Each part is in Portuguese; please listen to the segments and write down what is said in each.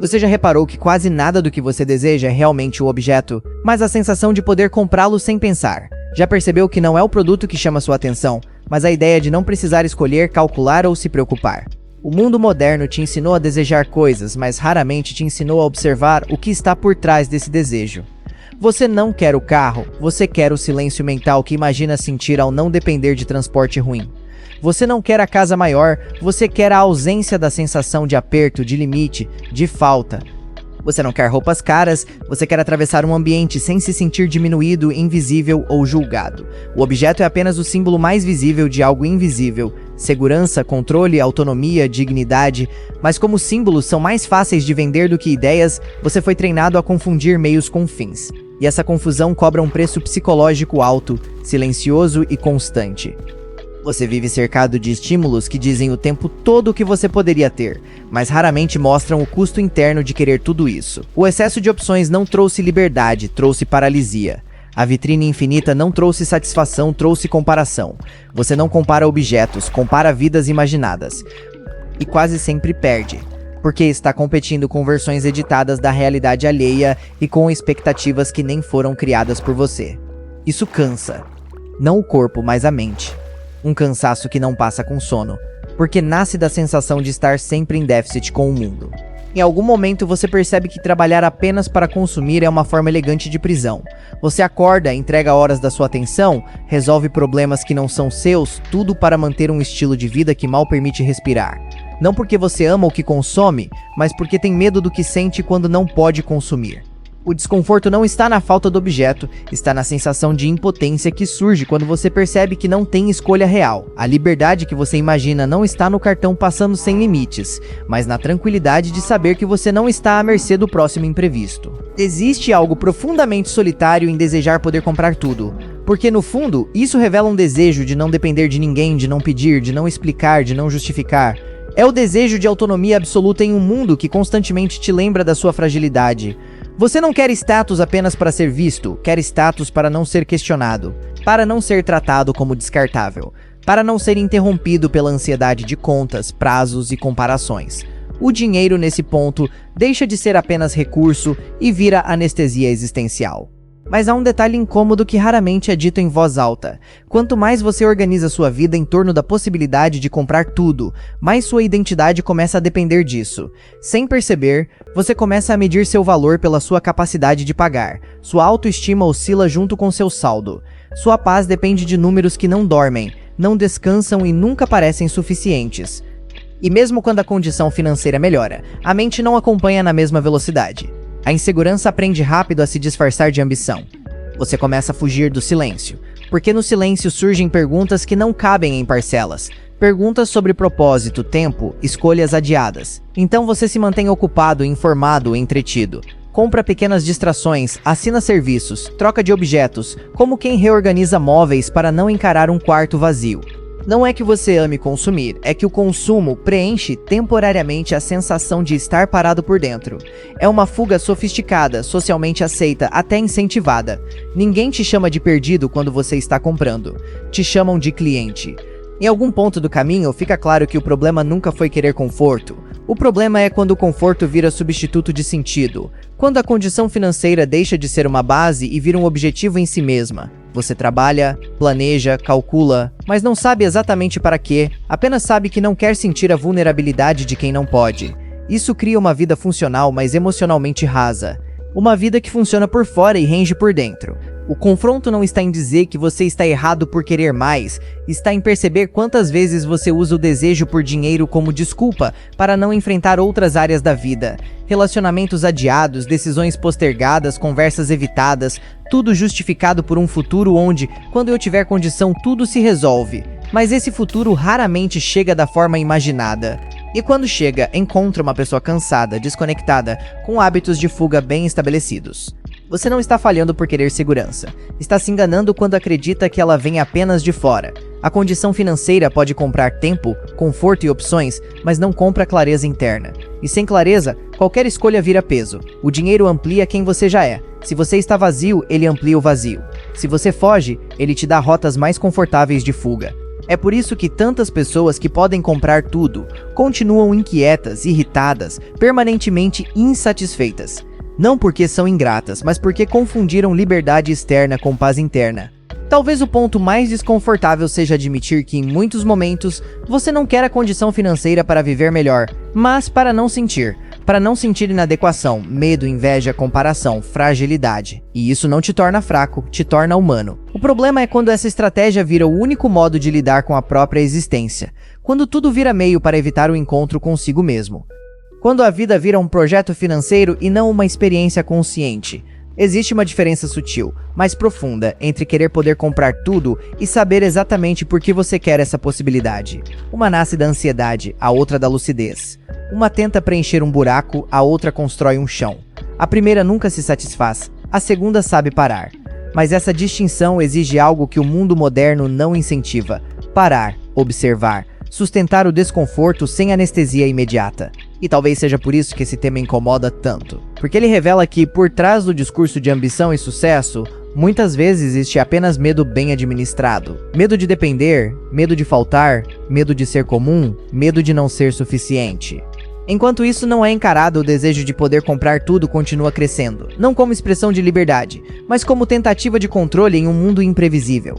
Você já reparou que quase nada do que você deseja é realmente o objeto, mas a sensação de poder comprá-lo sem pensar? Já percebeu que não é o produto que chama sua atenção, mas a ideia de não precisar escolher, calcular ou se preocupar? O mundo moderno te ensinou a desejar coisas, mas raramente te ensinou a observar o que está por trás desse desejo. Você não quer o carro, você quer o silêncio mental que imagina sentir ao não depender de transporte ruim. Você não quer a casa maior, você quer a ausência da sensação de aperto, de limite, de falta. Você não quer roupas caras, você quer atravessar um ambiente sem se sentir diminuído, invisível ou julgado. O objeto é apenas o símbolo mais visível de algo invisível. Segurança, controle, autonomia, dignidade. Mas como símbolos são mais fáceis de vender do que ideias, você foi treinado a confundir meios com fins. E essa confusão cobra um preço psicológico alto, silencioso e constante. Você vive cercado de estímulos que dizem o tempo todo o que você poderia ter, mas raramente mostram o custo interno de querer tudo isso. O excesso de opções não trouxe liberdade, trouxe paralisia. A vitrine infinita não trouxe satisfação, trouxe comparação. Você não compara objetos, compara vidas imaginadas. E quase sempre perde, porque está competindo com versões editadas da realidade alheia e com expectativas que nem foram criadas por você. Isso cansa. Não o corpo, mas a mente. Um cansaço que não passa com sono, porque nasce da sensação de estar sempre em déficit com o mundo. Em algum momento você percebe que trabalhar apenas para consumir é uma forma elegante de prisão. Você acorda, entrega horas da sua atenção, resolve problemas que não são seus, tudo para manter um estilo de vida que mal permite respirar. Não porque você ama o que consome, mas porque tem medo do que sente quando não pode consumir. O desconforto não está na falta do objeto, está na sensação de impotência que surge quando você percebe que não tem escolha real. A liberdade que você imagina não está no cartão passando sem limites, mas na tranquilidade de saber que você não está à mercê do próximo imprevisto. Existe algo profundamente solitário em desejar poder comprar tudo, porque no fundo, isso revela um desejo de não depender de ninguém, de não pedir, de não explicar, de não justificar. É o desejo de autonomia absoluta em um mundo que constantemente te lembra da sua fragilidade. Você não quer status apenas para ser visto, quer status para não ser questionado, para não ser tratado como descartável, para não ser interrompido pela ansiedade de contas, prazos e comparações. O dinheiro, nesse ponto, deixa de ser apenas recurso e vira anestesia existencial. Mas há um detalhe incômodo que raramente é dito em voz alta. Quanto mais você organiza sua vida em torno da possibilidade de comprar tudo, mais sua identidade começa a depender disso. Sem perceber, você começa a medir seu valor pela sua capacidade de pagar. Sua autoestima oscila junto com seu saldo. Sua paz depende de números que não dormem, não descansam e nunca parecem suficientes. E mesmo quando a condição financeira melhora, a mente não acompanha na mesma velocidade. A insegurança aprende rápido a se disfarçar de ambição. Você começa a fugir do silêncio, porque no silêncio surgem perguntas que não cabem em parcelas. Perguntas sobre propósito, tempo, escolhas adiadas. Então você se mantém ocupado, informado, entretido. Compra pequenas distrações, assina serviços, troca de objetos, como quem reorganiza móveis para não encarar um quarto vazio. Não é que você ame consumir, é que o consumo preenche temporariamente a sensação de estar parado por dentro. É uma fuga sofisticada, socialmente aceita, até incentivada. Ninguém te chama de perdido quando você está comprando. Te chamam de cliente. Em algum ponto do caminho, fica claro que o problema nunca foi querer conforto. O problema é quando o conforto vira substituto de sentido. Quando a condição financeira deixa de ser uma base e vira um objetivo em si mesma. Você trabalha, planeja, calcula, mas não sabe exatamente para quê, apenas sabe que não quer sentir a vulnerabilidade de quem não pode. Isso cria uma vida funcional, mas emocionalmente rasa. Uma vida que funciona por fora e rende por dentro. O confronto não está em dizer que você está errado por querer mais, está em perceber quantas vezes você usa o desejo por dinheiro como desculpa para não enfrentar outras áreas da vida. Relacionamentos adiados, decisões postergadas, conversas evitadas, tudo justificado por um futuro onde, quando eu tiver condição, tudo se resolve. Mas esse futuro raramente chega da forma imaginada. E quando chega, encontra uma pessoa cansada, desconectada, com hábitos de fuga bem estabelecidos. Você não está falhando por querer segurança. Está se enganando quando acredita que ela vem apenas de fora. A condição financeira pode comprar tempo, conforto e opções, mas não compra clareza interna. E sem clareza, qualquer escolha vira peso. O dinheiro amplia quem você já é. Se você está vazio, ele amplia o vazio. Se você foge, ele te dá rotas mais confortáveis de fuga. É por isso que tantas pessoas que podem comprar tudo continuam inquietas, irritadas, permanentemente insatisfeitas. Não porque são ingratas, mas porque confundiram liberdade externa com paz interna. Talvez o ponto mais desconfortável seja admitir que, em muitos momentos, você não quer a condição financeira para viver melhor, mas para não sentir inadequação, medo, inveja, comparação, fragilidade. E isso não te torna fraco, te torna humano. O problema é quando essa estratégia vira o único modo de lidar com a própria existência, quando tudo vira meio para evitar o encontro consigo mesmo. Quando a vida vira um projeto financeiro e não uma experiência consciente. Existe uma diferença sutil, mas profunda, entre querer poder comprar tudo e saber exatamente por que você quer essa possibilidade. Uma nasce da ansiedade, a outra da lucidez. Uma tenta preencher um buraco, a outra constrói um chão. A primeira nunca se satisfaz, a segunda sabe parar. Mas essa distinção exige algo que o mundo moderno não incentiva: parar, observar, sustentar o desconforto sem anestesia imediata. E talvez seja por isso que esse tema incomoda tanto. Porque ele revela que, por trás do discurso de ambição e sucesso, muitas vezes existe apenas medo bem administrado. Medo de depender, medo de faltar, medo de ser comum, medo de não ser suficiente. Enquanto isso não é encarado, o desejo de poder comprar tudo continua crescendo. Não como expressão de liberdade, mas como tentativa de controle em um mundo imprevisível.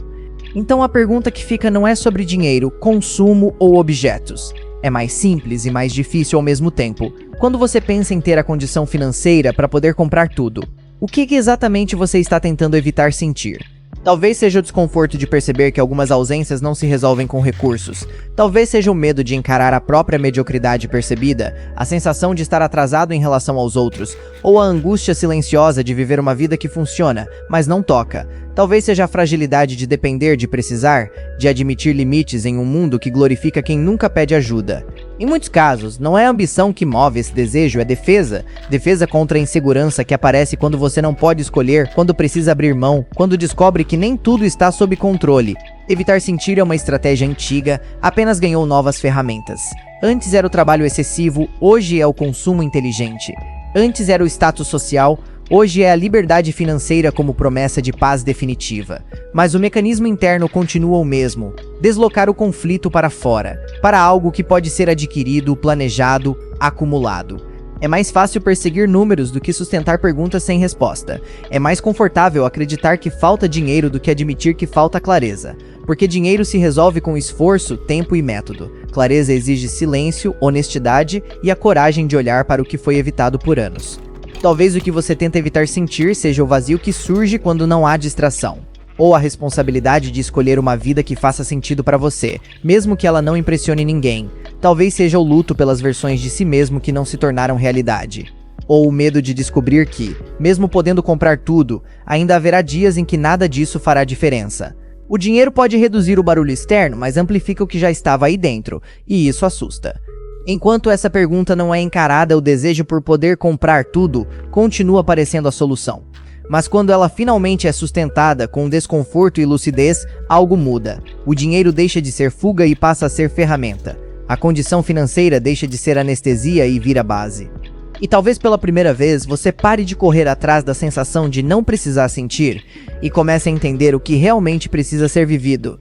Então a pergunta que fica não é sobre dinheiro, consumo ou objetos. É mais simples e mais difícil ao mesmo tempo. Quando você pensa em ter a condição financeira para poder comprar tudo, o que exatamente você está tentando evitar sentir? Talvez seja o desconforto de perceber que algumas ausências não se resolvem com recursos. Talvez seja o medo de encarar a própria mediocridade percebida, a sensação de estar atrasado em relação aos outros, ou a angústia silenciosa de viver uma vida que funciona, mas não toca. Talvez seja a fragilidade de depender, de precisar, de admitir limites em um mundo que glorifica quem nunca pede ajuda. Em muitos casos, não é a ambição que move esse desejo, é defesa. Defesa contra a insegurança que aparece quando você não pode escolher, quando precisa abrir mão, quando descobre que nem tudo está sob controle. Evitar sentir é uma estratégia antiga, apenas ganhou novas ferramentas. Antes era o trabalho excessivo, hoje é o consumo inteligente. Antes era o status social, hoje é a liberdade financeira como promessa de paz definitiva. Mas o mecanismo interno continua o mesmo: deslocar o conflito para fora, para algo que pode ser adquirido, planejado, acumulado. É mais fácil perseguir números do que sustentar perguntas sem resposta. É mais confortável acreditar que falta dinheiro do que admitir que falta clareza. Porque dinheiro se resolve com esforço, tempo e método. Clareza exige silêncio, honestidade e a coragem de olhar para o que foi evitado por anos. Talvez o que você tenta evitar sentir seja o vazio que surge quando não há distração. Ou a responsabilidade de escolher uma vida que faça sentido para você, mesmo que ela não impressione ninguém. Talvez seja o luto pelas versões de si mesmo que não se tornaram realidade. Ou o medo de descobrir que, mesmo podendo comprar tudo, ainda haverá dias em que nada disso fará diferença. O dinheiro pode reduzir o barulho externo, mas amplifica o que já estava aí dentro, e isso assusta. Enquanto essa pergunta não é encarada, o desejo por poder comprar tudo continua parecendo a solução. Mas quando ela finalmente é sustentada com desconforto e lucidez, algo muda. O dinheiro deixa de ser fuga e passa a ser ferramenta. A condição financeira deixa de ser anestesia e vira base. E talvez pela primeira vez você pare de correr atrás da sensação de não precisar sentir e comece a entender o que realmente precisa ser vivido.